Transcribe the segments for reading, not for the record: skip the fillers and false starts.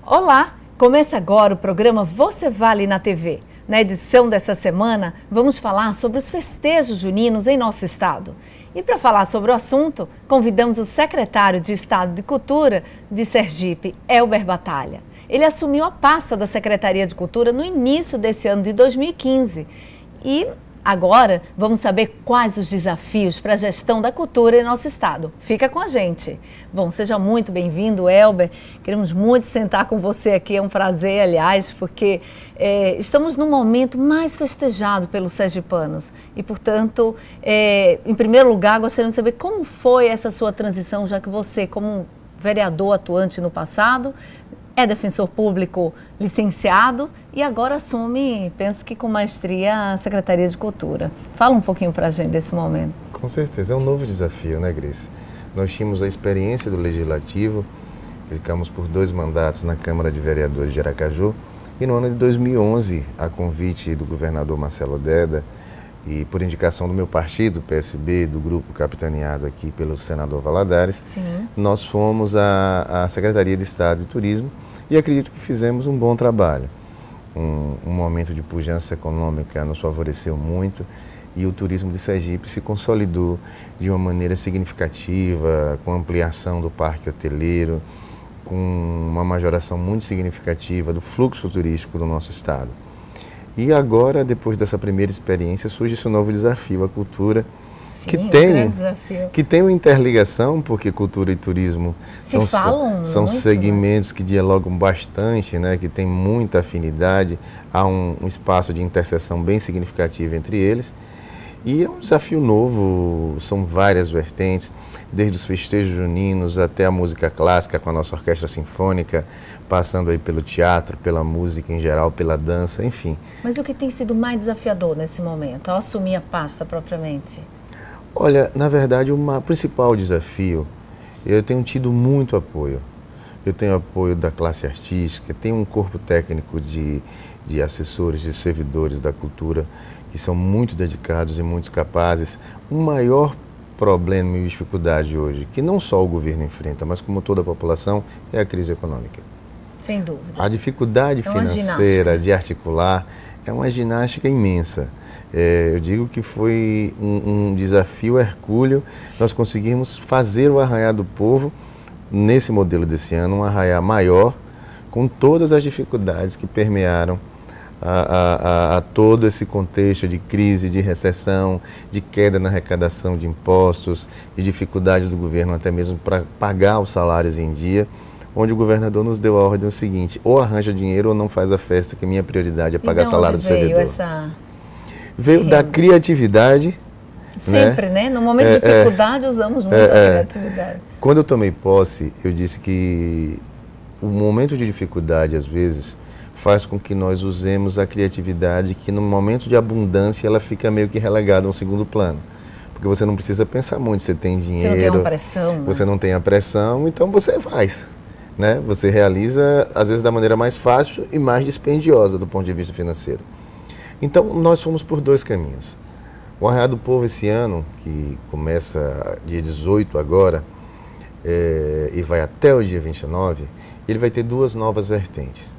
Olá! Começa agora o programa Você Vale na TV. Na edição dessa semana, vamos falar sobre os festejos juninos em nosso estado. E para falar sobre o assunto, convidamos o secretário de Estado de Cultura de Sergipe, Elber Batalha. Ele assumiu a pasta da Secretaria de Cultura no início desse ano de 2015. E agora vamos saber quais os desafios para a gestão da cultura em nosso estado. Fica com a gente. Bom, seja muito bem-vindo, Elber. Queremos muito sentar com você aqui, é um prazer, aliás, porque estamos num momento mais festejado pelos sergipanos. E, portanto, em primeiro lugar, gostaríamos de saber como foi essa sua transição, já que você, como vereador atuante no passado, é defensor público licenciado e agora assume, penso que com maestria, a Secretaria de Cultura. Fala um pouquinho para a gente desse momento. Com certeza, é um novo desafio, né, Grace? Nós tínhamos a experiência do Legislativo, ficamos por 2 mandatos na Câmara de Vereadores de Aracaju e no ano de 2011, a convite do governador Marcelo Deda e por indicação do meu partido, PSB, do grupo capitaneado aqui pelo senador Valadares, sim, nós fomos à Secretaria de Estado de Turismo e acredito que fizemos um bom trabalho. Um momento de pujança econômica nos favoreceu muito e o turismo de Sergipe se consolidou de uma maneira significativa, com ampliação do parque hoteleiro, com uma majoração muito significativa do fluxo turístico do nosso estado. E agora, depois dessa primeira experiência, surge esse novo desafio, a cultura, sim, que tem uma interligação, porque cultura e turismo são segmentos, né, que dialogam bastante, né, que tem muita afinidade, há um espaço de interseção bem significativo entre eles. E é um desafio novo, são várias vertentes, desde os festejos juninos até a música clássica com a nossa orquestra sinfônica, passando aí pelo teatro, pela música em geral, pela dança, enfim. Mas o que tem sido mais desafiador nesse momento, ao assumir a pasta propriamente? Olha, na verdade, o principal desafio, eu tenho tido muito apoio. Eu tenho apoio da classe artística, tenho um corpo técnico de assessores, de servidores da cultura, que são muito dedicados e muito capazes. O maior problema e dificuldade hoje, que não só o governo enfrenta, mas como toda a população, é a crise econômica. Sem dúvida. A dificuldade financeira de articular é uma ginástica imensa. Eu digo que foi um desafio hercúleo nós conseguimos fazer o Arraiá do Povo, nesse modelo desse ano, um arraiá maior, com todas as dificuldades que permearam a todo esse contexto de crise, de recessão, de queda na arrecadação de impostos e dificuldade do governo até mesmo para pagar os salários em dia, onde o governador nos deu a ordem seguinte: ou arranja dinheiro ou não faz a festa, que minha prioridade é pagar salário do servidor. Veio da criatividade. Sempre, né? No momento de dificuldade usamos muito a criatividade. Quando eu tomei posse, eu disse que o momento de dificuldade, às vezes, faz com que nós usemos a criatividade, que no momento de abundância ela fica meio que relegada a um segundo plano. Porque você não precisa pensar muito, você tem dinheiro, você não tem uma pressão, você não tem a pressão, então você faz. Né? Você realiza, às vezes, da maneira mais fácil e mais dispendiosa do ponto de vista financeiro. Então, nós fomos por 2 caminhos. O Arraiá do Povo esse ano, que começa dia 18 agora, e vai até o dia 29, ele vai ter 2 novas vertentes.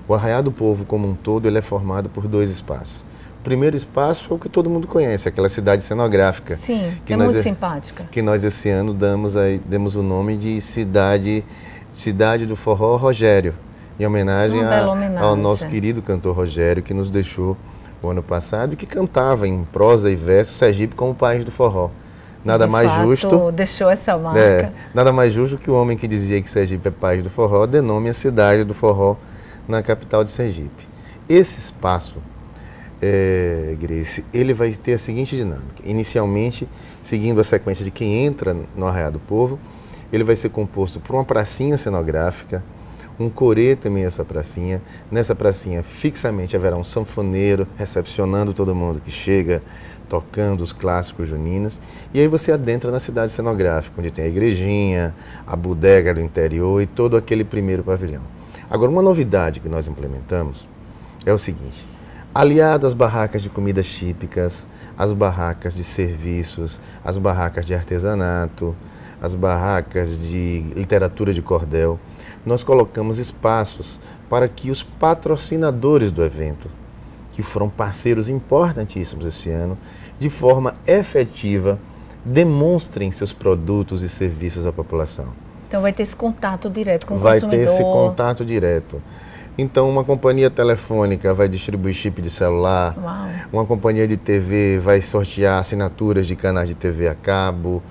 O Arraiá do Povo, como um todo, ele é formado por 2 espaços. O primeiro espaço é o que todo mundo conhece, aquela cidade cenográfica. Sim, que é muito simpática. Que nós esse ano demos o nome de Cidade do Forró Rogério, em homenagem ao nosso querido cantor Rogério, que nos deixou o ano passado e que cantava em prosa e verso Sergipe como o país do forró. Nada mais justo. Deixou essa marca. Nada mais justo que o homem que dizia que Sergipe é país do forró denome a cidade do forró na capital de Sergipe. Esse espaço, Grace, ele vai ter a seguinte dinâmica. Inicialmente, seguindo a sequência de quem entra no Arraiá do Povo, ele vai ser composto por uma pracinha cenográfica, um coreto em meio a essa pracinha. Nessa pracinha, fixamente, haverá um sanfoneiro recepcionando todo mundo que chega, tocando os clássicos juninos. E aí você adentra na cidade cenográfica, onde tem a igrejinha, a bodega do interior e todo aquele primeiro pavilhão. Agora, uma novidade que nós implementamos é o seguinte: aliado às barracas de comidas típicas, às barracas de serviços, às barracas de artesanato, as barracas de literatura de cordel, nós colocamos espaços para que os patrocinadores do evento, que foram parceiros importantíssimos esse ano, de forma efetiva, demonstrem seus produtos e serviços à população. Então vai ter esse contato direto com o consumidor. Vai ter esse contato direto. Então uma companhia telefônica vai distribuir chip de celular, Uau. Uma companhia de TV vai sortear assinaturas de canais de TV a cabo,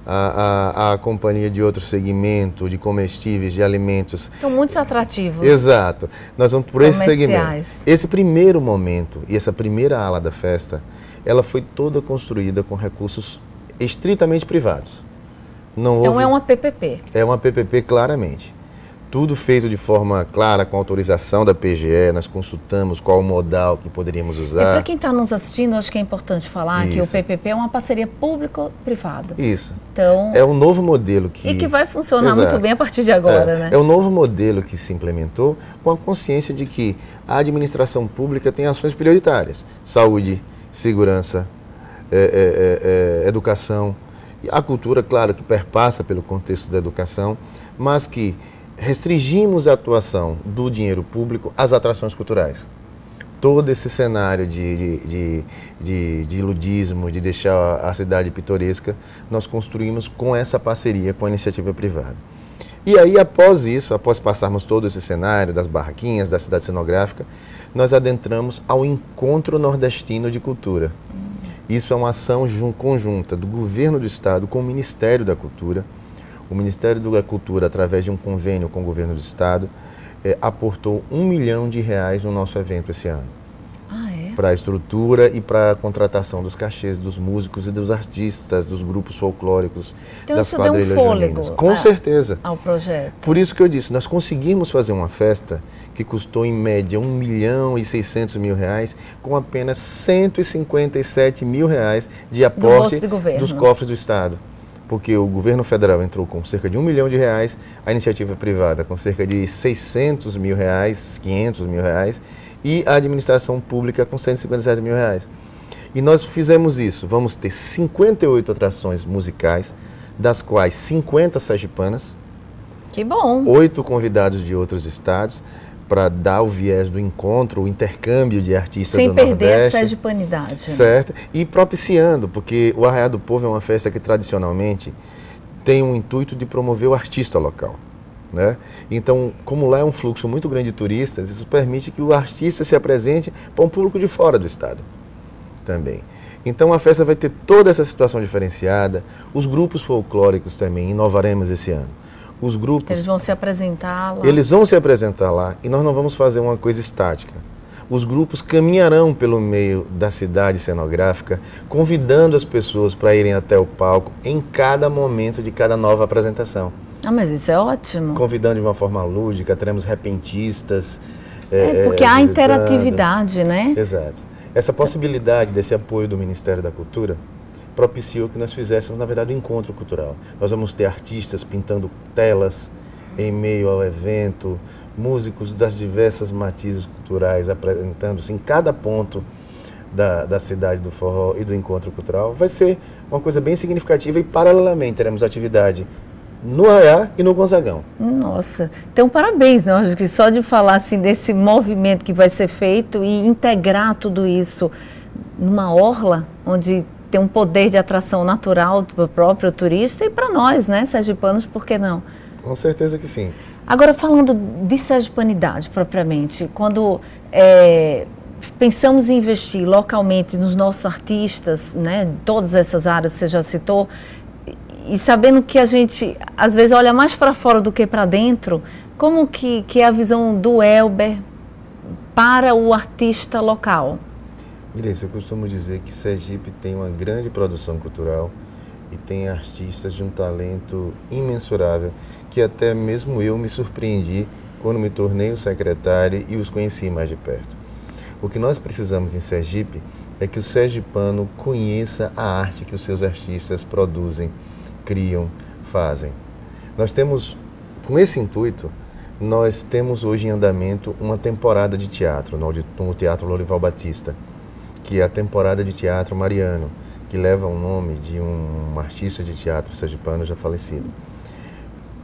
a companhia de outro segmento, de comestíveis, de alimentos. São muitos atrativos. Exato. Nós vamos por esse segmento. Esse primeiro momento e essa primeira ala da festa, ela foi toda construída com recursos estritamente privados. Então é uma PPP. É uma PPP claramente. Tudo feito de forma clara, com autorização da PGE, nós consultamos qual o modal que poderíamos usar. E para quem está nos assistindo, acho que é importante falar que o PPP é uma parceria público-privada. Isso. Então, é um novo modelo que... E que vai funcionar muito bem a partir de agora, né? É um novo modelo que se implementou com a consciência de que a administração pública tem ações prioritárias. Saúde, segurança, educação. A cultura, claro, que perpassa pelo contexto da educação, mas que restringimos a atuação do dinheiro público às atrações culturais. Todo esse cenário de ludismo, de deixar a cidade pitoresca, nós construímos com essa parceria com a iniciativa privada. E aí, após isso, após passarmos todo esse cenário das barraquinhas, da cidade cenográfica, nós adentramos ao Encontro Nordestino de Cultura. Isso é uma ação conjunta do Governo do Estado com o Ministério da Cultura. O Ministério da Cultura, através de um convênio com o Governo do Estado, aportou R$1 milhão no nosso evento esse ano. Para a estrutura e para a contratação dos cachês dos músicos e dos artistas, dos grupos folclóricos, então, das quadrilhas juninas. Com certeza. Ao projeto. Por isso que eu disse, nós conseguimos fazer uma festa que custou em média R$1.600.000 com apenas R$157.000 de aporte dos cofres do Estado. Porque o governo federal entrou com cerca de R$1 milhão, a iniciativa privada com cerca de R$600.000, R$500.000, e a administração pública com R$157.000. E nós fizemos isso. Vamos ter 58 atrações musicais, das quais 50 sergipanas. Que bom! 8 convidados de outros estados, para dar o viés do encontro, o intercâmbio de artistas do Nordeste. Sem perder a sergipanidade. Certo. E propiciando, porque o Arraiá do Povo é uma festa que tradicionalmente tem um intuito de promover o artista local. Né? Então, como lá é um fluxo muito grande de turistas, isso permite que o artista se apresente para um público de fora do estado também. Então a festa vai ter toda essa situação diferenciada, os grupos folclóricos também, inovaremos esse ano. Os grupos... Eles vão se apresentar lá. Eles vão se apresentar lá e nós não vamos fazer uma coisa estática. Os grupos caminharão pelo meio da cidade cenográfica, convidando as pessoas para irem até o palco em cada momento de cada nova apresentação. Mas isso é ótimo. Convidando de uma forma lúdica, teremos repentistas. Porque há interatividade, né? Exato. Essa possibilidade desse apoio do Ministério da Cultura propiciou que nós fizéssemos, na verdade, um encontro cultural. Nós vamos ter artistas pintando telas em meio ao evento, músicos das diversas matizes culturais apresentando-se em cada ponto da cidade do forró e do encontro cultural. Vai ser uma coisa bem significativa e, paralelamente, teremos atividade no Arraiá e no Gonzagão. Nossa, então parabéns, né? Acho que só de falar assim desse movimento que vai ser feito e integrar tudo isso numa orla, onde tem um poder de atração natural para o próprio turista e para nós, né, sergipanos, por que não? Com certeza que sim. Agora, falando de sergipanidade propriamente, quando pensamos em investir localmente nos nossos artistas, né, todas essas áreas que você já citou, e sabendo que a gente, às vezes, olha mais para fora do que para dentro, como que é a visão do Elber para o artista local? Grace, eu costumo dizer que Sergipe tem uma grande produção cultural e tem artistas de um talento imensurável, que até mesmo eu me surpreendi quando me tornei o secretário e os conheci mais de perto. O que nós precisamos em Sergipe é que o sergipano conheça a arte que os seus artistas produzem, criam, fazem. Nós temos, com esse intuito, nós temos hoje em andamento uma temporada de teatro no Teatro Lorival Batista, que é a temporada de teatro Mariano, que leva o nome de um artista de teatro sergipano já falecido.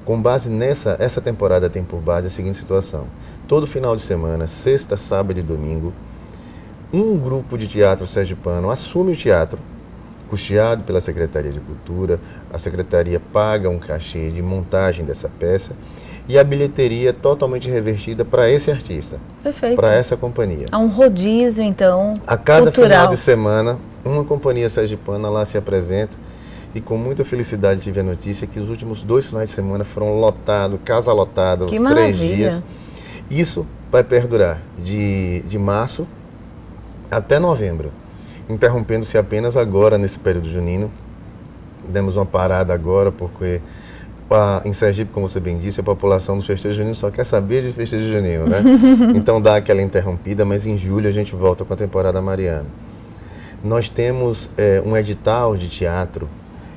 Com base essa temporada tem por base a seguinte situação. Todo final de semana, sexta, sábado e domingo, um grupo de teatro sergipano assume o teatro, custeado pela Secretaria de Cultura, a Secretaria paga um cachê de montagem dessa peça e a bilheteria totalmente revertida para esse artista, para essa companhia. Há um rodízio, então, a cada cultural. Final de semana, uma companhia sergipana lá se apresenta e com muita felicidade tive a notícia que os últimos 2 finais de semana foram lotados, casa lotada, os 3 dias. Isso vai perdurar de março até novembro, interrompendo-se apenas agora nesse período junino. Demos uma parada agora porque em Sergipe, como você bem disse, a população dos festejos juninos só quer saber de festejo junino, né? Então dá aquela interrompida, mas em julho a gente volta com a temporada mariana. Nós temos um edital de teatro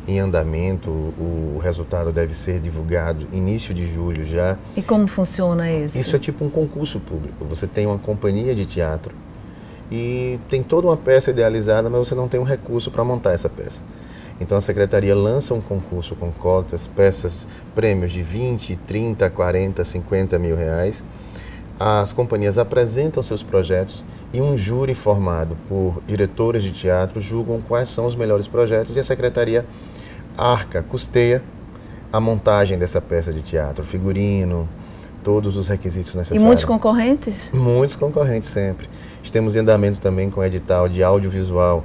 em andamento, o resultado deve ser divulgado início de julho já. E como funciona isso? Isso é tipo um concurso público. Você tem uma companhia de teatro e tem toda uma peça idealizada, mas você não tem um recurso para montar essa peça. Então a Secretaria lança um concurso com cotas, peças, prêmios de 20, 30, 40, 50 mil reais. As companhias apresentam seus projetos e um júri formado por diretores de teatro julgam quais são os melhores projetos e a Secretaria custeia a montagem dessa peça de teatro, figurino, todos os requisitos necessários. E muitos concorrentes? Muitos concorrentes sempre. Estamos em andamento também com o edital de audiovisual,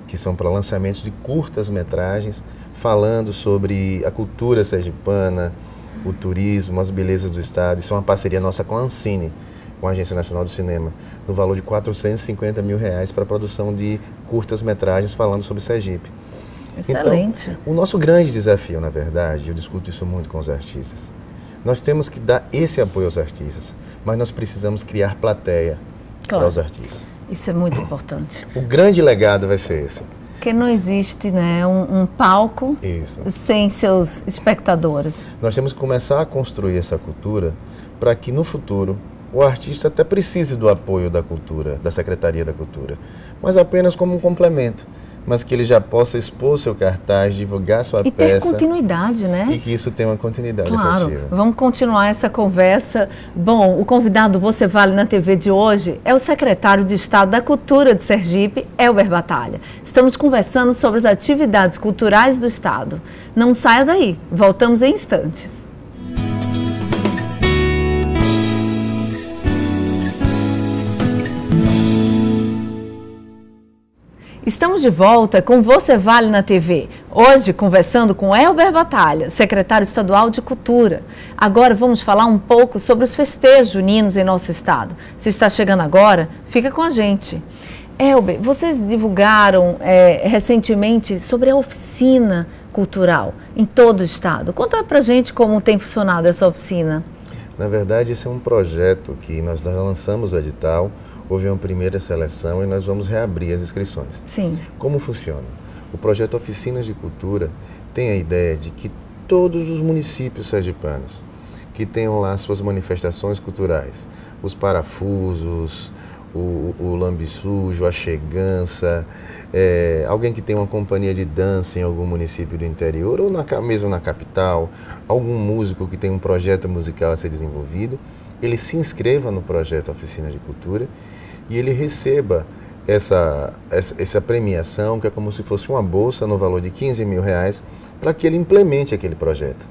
que são para lançamentos de curtas-metragens, falando sobre a cultura sergipana, o turismo, as belezas do estado. Isso é uma parceria nossa com a Ancine, com a Agência Nacional do Cinema, no valor de 450 mil reais para a produção de curtas-metragens falando sobre Sergipe. Excelente. Então, o nosso grande desafio, na verdade, eu discuto isso muito com os artistas, nós temos que dar esse apoio aos artistas, mas nós precisamos criar plateia para os artistas. Isso é muito importante. O grande legado vai ser esse. Porque não existe, né, um palco sem seus espectadores. Nós temos que começar a construir essa cultura para que no futuro o artista até precise do apoio da cultura, da Secretaria da Cultura, mas apenas como um complemento. Mas que ele já possa expor seu cartaz, divulgar sua peça. E ter continuidade, né? E que isso tenha uma continuidade efetiva. Vamos continuar essa conversa. Bom, o convidado Você Vale na TV de hoje é o secretário de Estado da Cultura de Sergipe, Elber Batalha. Estamos conversando sobre as atividades culturais do Estado. Não saia daí, voltamos em instantes. Estamos de volta com Você Vale na TV. Hoje conversando com Elber Batalha, secretário estadual de Cultura. Agora vamos falar um pouco sobre os festejos juninos em nosso estado. Se está chegando agora, fica com a gente. Elber, vocês divulgaram recentemente sobre a oficina cultural em todo o estado. Conta pra gente como tem funcionado essa oficina. Na verdade, esse é um projeto que nós lançamos o edital. Houve uma primeira seleção e nós vamos reabrir as inscrições. Sim. Como funciona? O projeto Oficinas de Cultura tem a ideia de que todos os municípios sergipanos que tenham lá suas manifestações culturais, os parafusos, o lambe sujo, a chegança, alguém que tem uma companhia de dança em algum município do interior ou mesmo na capital, algum músico que tem um projeto musical a ser desenvolvido, ele se inscreva no projeto Oficina de Cultura e ele receba essa premiação, que é como se fosse uma bolsa no valor de 15 mil reais, para que ele implemente aquele projeto.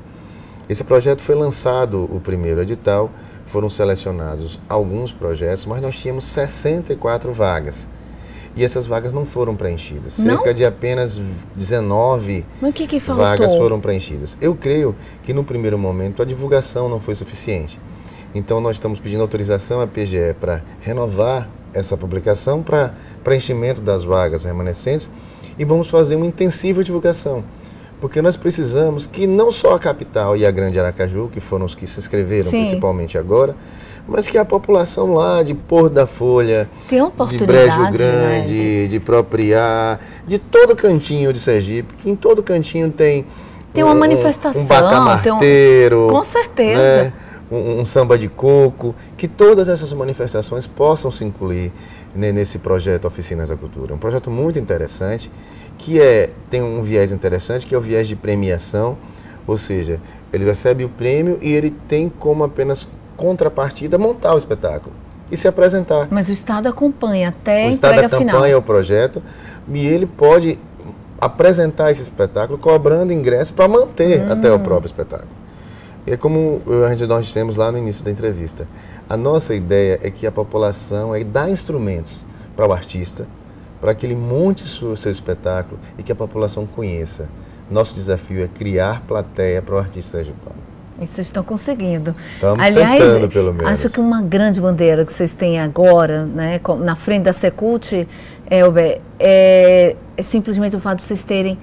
Esse projeto foi lançado, o primeiro edital, foram selecionados alguns projetos, mas nós tínhamos 64 vagas. E essas vagas não foram preenchidas. Não? Cerca de apenas 19 vagas foram preenchidas. Eu creio que no primeiro momento a divulgação não foi suficiente. Então nós estamos pedindo autorização à PGE para renovar essa publicação para preenchimento das vagas remanescentes e vamos fazer uma intensiva divulgação, porque nós precisamos que não só a capital e a Grande Aracaju, que foram os que se inscreveram principalmente agora, mas que a população lá de Porto da Folha, de Brejo Grande, de Propriá, de todo cantinho de Sergipe, que em todo cantinho tem uma manifestação, um bacamarteiro, com certeza. Né? Um samba de coco, que todas essas manifestações possam se incluir nesse projeto Oficinas da Cultura. Um projeto muito interessante, que tem um viés interessante, que é o viés de premiação, Ou seja, ele recebe o prêmio e ele tem como apenas contrapartida montar o espetáculo e se apresentar. Mas o Estado acompanha até a O Estado entrega final. acompanha o projeto e ele pode apresentar esse espetáculo cobrando ingresso para manter até o próprio espetáculo. E é como nós dissemos lá no início da entrevista. A nossa ideia é que a população dá instrumentos para o artista, para que ele monte o seu espetáculo e que a população conheça. Nosso desafio é criar plateia para o artista sergipano. E vocês estão conseguindo. Estamos Aliás, tentando, pelo menos. Acho que uma grande bandeira que vocês têm agora, né, na frente da Secult, Elber, é simplesmente o fato de vocês terem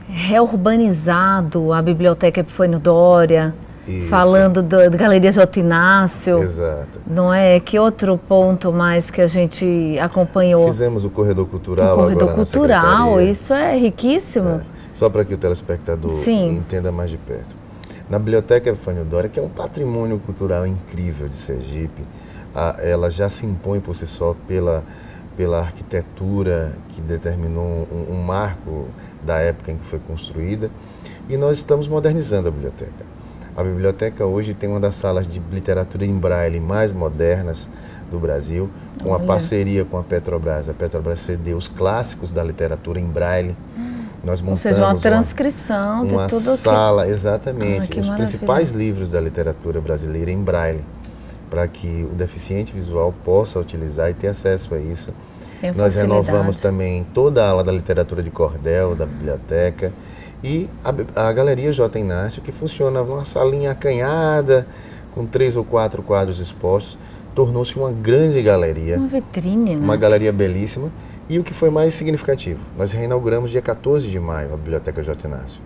reurbanizado a Biblioteca Epifânio Doria, Isso. falando da Galeria J. Inácio. Exato. Não é? Que outro ponto mais que a gente acompanhou? Fizemos o Corredor Cultural O Corredor agora Cultural, na Secretaria. isso é riquíssimo. Só para que o telespectador Sim. entenda mais de perto. Na Biblioteca Epifânio Doria, que é um patrimônio cultural incrível de Sergipe, ela já se impõe por si só pela arquitetura que determinou um marco da época em que foi construída, e nós estamos modernizando a biblioteca. A biblioteca hoje tem uma das salas de literatura em braille mais modernas do Brasil, com a parceria com a Petrobras. A Petrobras cedeu os clássicos da literatura em braille. Nós montamos Ou seja, uma transcrição de uma tudo sala, exatamente, que os maravilha. principais livros da literatura brasileira em braille, para que o deficiente visual possa utilizar e ter acesso a isso. Tem Nós facilidade. renovamos também toda a ala da literatura de cordel da biblioteca e a Galeria J. Inácio, que funciona numa salinha acanhada, com 3 ou 4 quadros expostos, tornou-se uma grande galeria. Uma vitrine, né? Uma galeria belíssima. E o que foi mais significativo, nós reinauguramos dia 14 de maio a Biblioteca J. Inácio,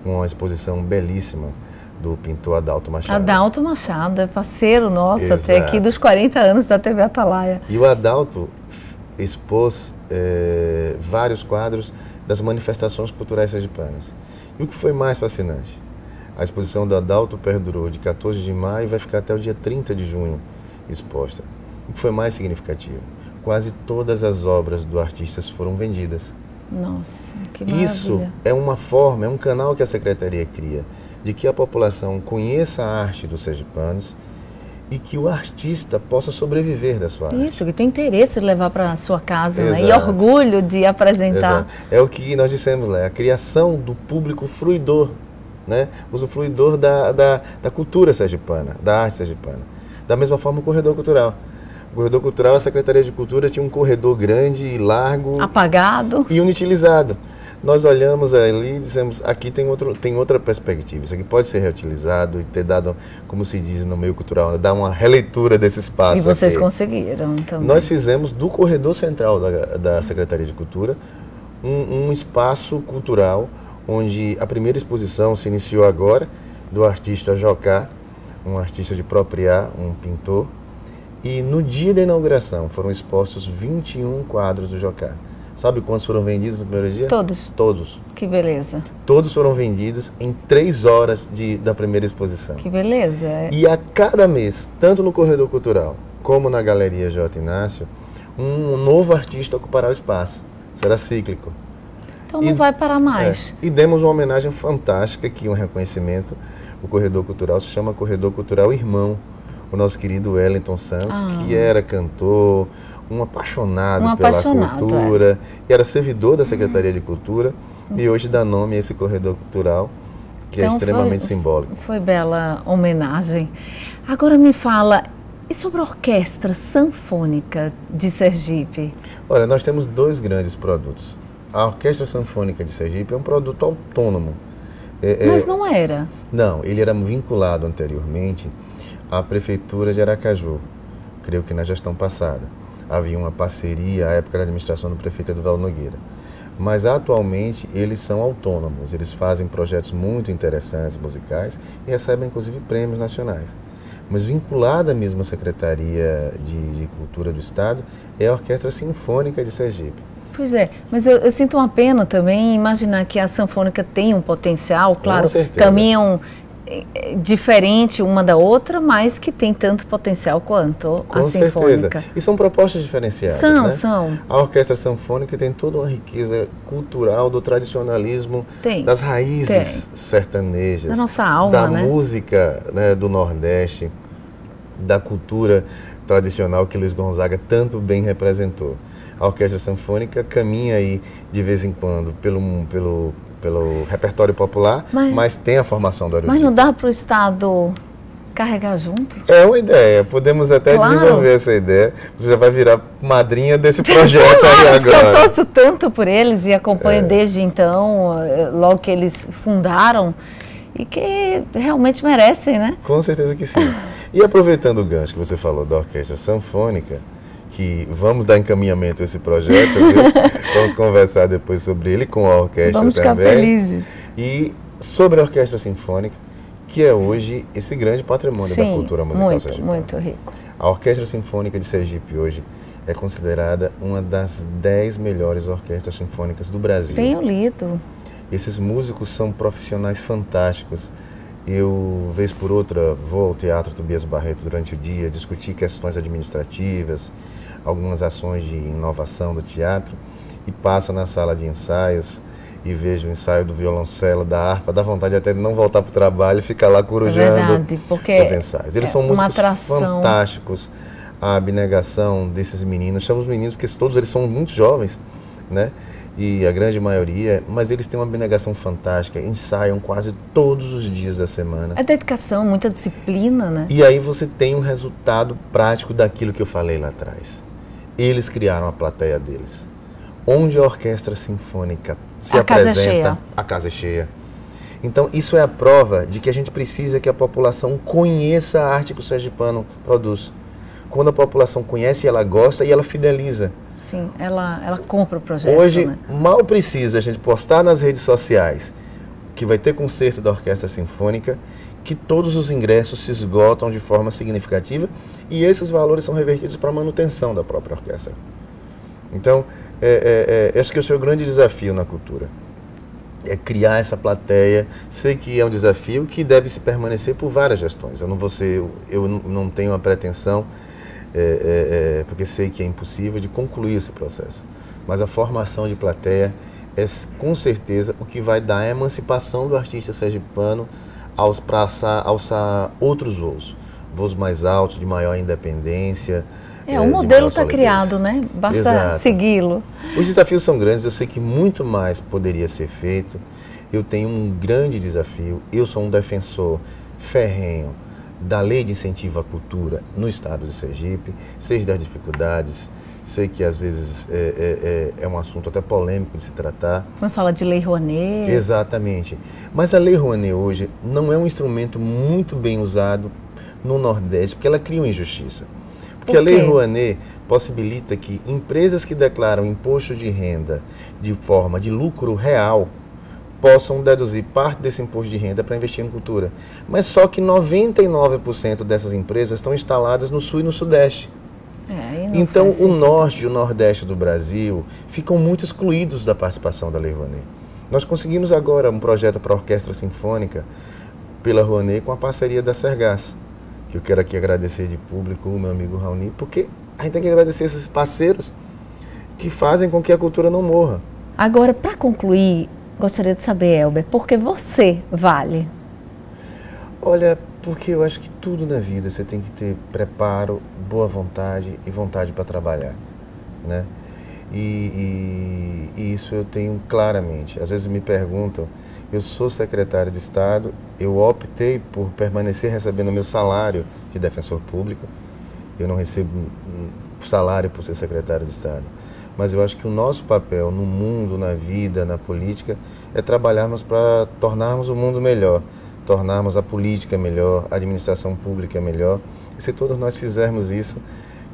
com uma exposição belíssima do pintor Adalto Machado. Adalto Machado, é parceiro nosso até Exato. aqui dos 40 anos da TV Atalaia. E o Adalto expôs vários quadros das manifestações culturais sergipanas. E o que foi mais fascinante? A exposição do Adalto perdurou de 14 de maio e vai ficar até o dia 30 de junho exposta. O que foi mais significativo? Quase todas as obras do artista foram vendidas. Nossa, que maravilha. Isso é uma forma, é um canal que a Secretaria cria, de que a população conheça a arte dos sergipanos e que o artista possa sobreviver da sua arte. Isso, que tem interesse de levar para a sua casa, né? E Exato. orgulho de apresentar. Exato. É o que nós dissemos lá, a criação do público fruidor, né? Usufruidor da cultura sergipana, da arte sergipana. Da mesma forma o Corredor Cultural. O Corredor Cultural, a Secretaria de Cultura tinha um corredor grande e largo. Apagado. E inutilizado. Nós olhamos ali e dissemos, aqui tem outra perspectiva. Isso aqui pode ser reutilizado e ter dado, como se diz no meio cultural, dar uma releitura desse espaço. E vocês aqui. conseguiram também. Nós fizemos do corredor central da Secretaria de Cultura um espaço cultural onde a primeira exposição se iniciou agora do artista Jocá, um artista de Propriá, um pintor. E no dia da inauguração foram expostos 21 quadros do Jocá. Sabe quantos foram vendidos no primeiro dia? Todos. Todos. Que beleza. Todos foram vendidos em 3 horas da primeira exposição. Que beleza. E a cada mês, tanto no Corredor Cultural como na Galeria J. Inácio, um novo artista ocupará o espaço. Será cíclico. Então não vai parar mais. E demos uma homenagem fantástica aqui, um reconhecimento. O Corredor Cultural se chama Corredor Cultural Irmão. O nosso querido Wellington Santos, que era cantor, um apaixonado pela cultura, e era servidor da Secretaria de Cultura, e hoje dá nome a esse Corredor Cultural, que é extremamente simbólico. Foi bela homenagem. Agora me fala, e sobre a Orquestra Sanfônica de Sergipe? Olha, nós temos 2 grandes produtos. A Orquestra Sanfônica de Sergipe é um produto autônomo. Mas não era? Não, ele era vinculado anteriormente à Prefeitura de Aracaju, creio que na gestão passada. Havia uma parceria à época da administração do prefeito Eduvaldo Nogueira. Mas atualmente eles são autônomos, eles fazem projetos muito interessantes, musicais, e recebem inclusive prêmios nacionais. Mas vinculada mesmo à Secretaria de Cultura do Estado é a Orquestra Sinfônica de Sergipe. Pois é, mas eu sinto uma pena também imaginar que a Sanfônica tem um potencial, claro, Com certeza. caminham diferente uma da outra, mas que tem tanto potencial quanto Com a certeza. Sinfônica. E são propostas diferenciadas, né? São. A Orquestra Sinfônica tem toda uma riqueza cultural do tradicionalismo, das raízes sertanejas, da nossa alma, da né? música, né, do Nordeste, da cultura tradicional que Luiz Gonzaga tanto bem representou. A Orquestra Sinfônica caminha aí de vez em quando pelo repertório popular, mas tem a formação do erudito. Mas não dá para o Estado carregar junto? É uma ideia, podemos até desenvolver essa ideia. Você já vai virar madrinha desse projeto aí agora. Eu torço tanto por eles e acompanho desde então, logo que eles fundaram, e que realmente merecem, né? Com certeza que sim. E aproveitando o gancho que você falou da Orquestra Sinfônica, que vamos dar encaminhamento a esse projeto, viu? Vamos conversar depois sobre ele com a orquestra vamos também. Ficar felizes. E sobre a Orquestra Sinfônica, que é hoje esse grande patrimônio da cultura musical sergipana. Muito rico. A Orquestra Sinfônica de Sergipe hoje é considerada uma das 10 melhores orquestras sinfônicas do Brasil. Tenho lido. Esses músicos são profissionais fantásticos. Eu, vez por outra, vou ao Teatro Tobias Barreto durante o dia, discutir questões administrativas, algumas ações de inovação do teatro, e passo na sala de ensaios e vejo o ensaio do violoncelo, da harpa, dá vontade até de não voltar para o trabalho e ficar lá corujando os ensaios. Eles são músicos fantásticos, a abnegação desses meninos, chamamos meninos porque todos eles são muito jovens, né? E a grande maioria, mas eles têm uma abnegação fantástica, ensaiam quase todos os dias da semana. É dedicação, muita disciplina, né? E aí você tem um resultado prático daquilo que eu falei lá atrás. Eles criaram a plateia deles. Onde a orquestra sinfônica se apresenta, a casa é cheia. Então isso é a prova de que a gente precisa que a população conheça a arte que o sergipano produz. Quando a população conhece, ela gosta e ela fideliza. Sim, ela compra o projeto. Hoje, né? mal precisa a gente postar nas redes sociais que vai ter concerto da Orquestra Sinfônica, que todos os ingressos se esgotam de forma significativa e esses valores são revertidos para a manutenção da própria orquestra. Então, acho que esse é o grande desafio na cultura. É criar essa plateia. Sei que é um desafio que deve se permanecer por várias gestões. Eu não tenho a pretensão, porque sei que é impossível de concluir esse processo. Mas a formação de plateia é, com certeza, o que vai dar a emancipação do artista sergipano para alçar outros voos mais altos, de maior independência. O modelo está criado, né? Basta segui-lo. Os desafios são grandes, eu sei que muito mais poderia ser feito. Eu tenho um grande desafio, eu sou um defensor ferrenho da lei de incentivo à cultura no estado de Sergipe, sei das dificuldades, sei que às vezes é um assunto até polêmico de se tratar. Quando fala de Lei Rouanet... Exatamente. Mas a Lei Rouanet hoje não é um instrumento muito bem usado no Nordeste, porque ela cria uma injustiça. Porque a Lei Rouanet possibilita que empresas que declaram imposto de renda de forma de lucro real possam deduzir parte desse imposto de renda para investir em cultura. Mas só que 99% dessas empresas estão instaladas no Sul e no Sudeste. Então, o Norte e o Nordeste do Brasil ficam muito excluídos da participação da Lei Rouanet. Nós conseguimos agora um projeto para a Orquestra Sinfônica pela Rouanet com a parceria da Sergas, que eu quero aqui agradecer de público o meu amigo Raoni, porque a gente tem que agradecer esses parceiros que fazem com que a cultura não morra. Agora, para concluir, gostaria de saber, Elber, por que você vale? Olha, porque eu acho que tudo na vida você tem que ter preparo, boa vontade e vontade para trabalhar, né? E isso eu tenho claramente. Às vezes me perguntam, eu sou secretário de Estado, eu optei por permanecer recebendo meu salário de defensor público, eu não recebo salário por ser secretário de Estado. Mas eu acho que o nosso papel no mundo, na vida, na política, é trabalharmos para tornarmos o mundo melhor, tornarmos a política melhor, a administração pública melhor. E se todos nós fizermos isso,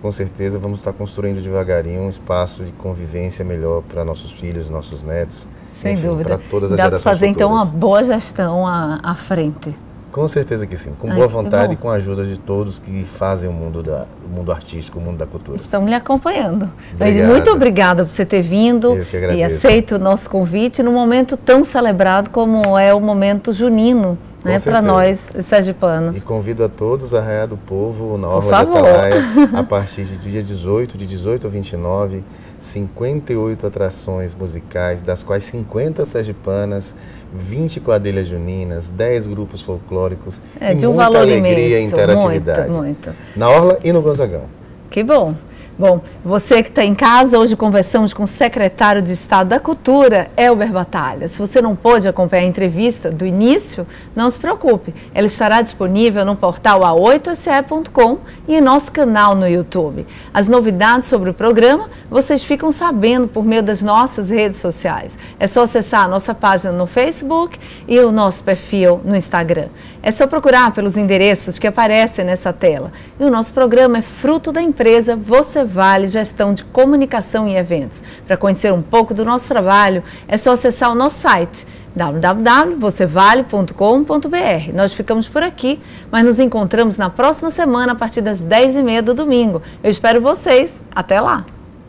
com certeza vamos estar construindo devagarinho um espaço de convivência melhor para nossos filhos, nossos netos. Sem dúvida. Para todas as Dá gerações para fazer, futuras. então, uma boa gestão à frente. Com certeza que sim. Com boa vontade e com a ajuda de todos que fazem o mundo artístico, o mundo da cultura. Estamos lhe acompanhando. Mas muito obrigada por você ter vindo e aceito o nosso convite num momento tão celebrado como é o momento junino né, para nós sergipanos. E convido a todos a Arraiá do Povo, na Orla de Atalaia, a partir de dia 18, de 18 a 29, 58 atrações musicais, das quais 50 sergipanas, 20 quadrilhas juninas, 10 grupos folclóricos e de um muita valor alegria imenso, e interatividade. Muito. Na Orla e no Gonzagão. Que bom. Bom, você que está em casa, hoje conversamos com o secretário de Estado da Cultura, Elber Batalha. Se você não pôde acompanhar a entrevista do início, não se preocupe. Ela estará disponível no portal a8se.com e em nosso canal no YouTube. As novidades sobre o programa, vocês ficam sabendo por meio das nossas redes sociais. É só acessar a nossa página no Facebook e o nosso perfil no Instagram. É só procurar pelos endereços que aparecem nessa tela. E o nosso programa é fruto da empresa Você Vale Gestão de Comunicação e Eventos. Para conhecer um pouco do nosso trabalho, é só acessar o nosso site www.vocevale.com.br. Nós ficamos por aqui, mas nos encontramos na próxima semana a partir das 10h30 do domingo. Eu espero vocês. Até lá!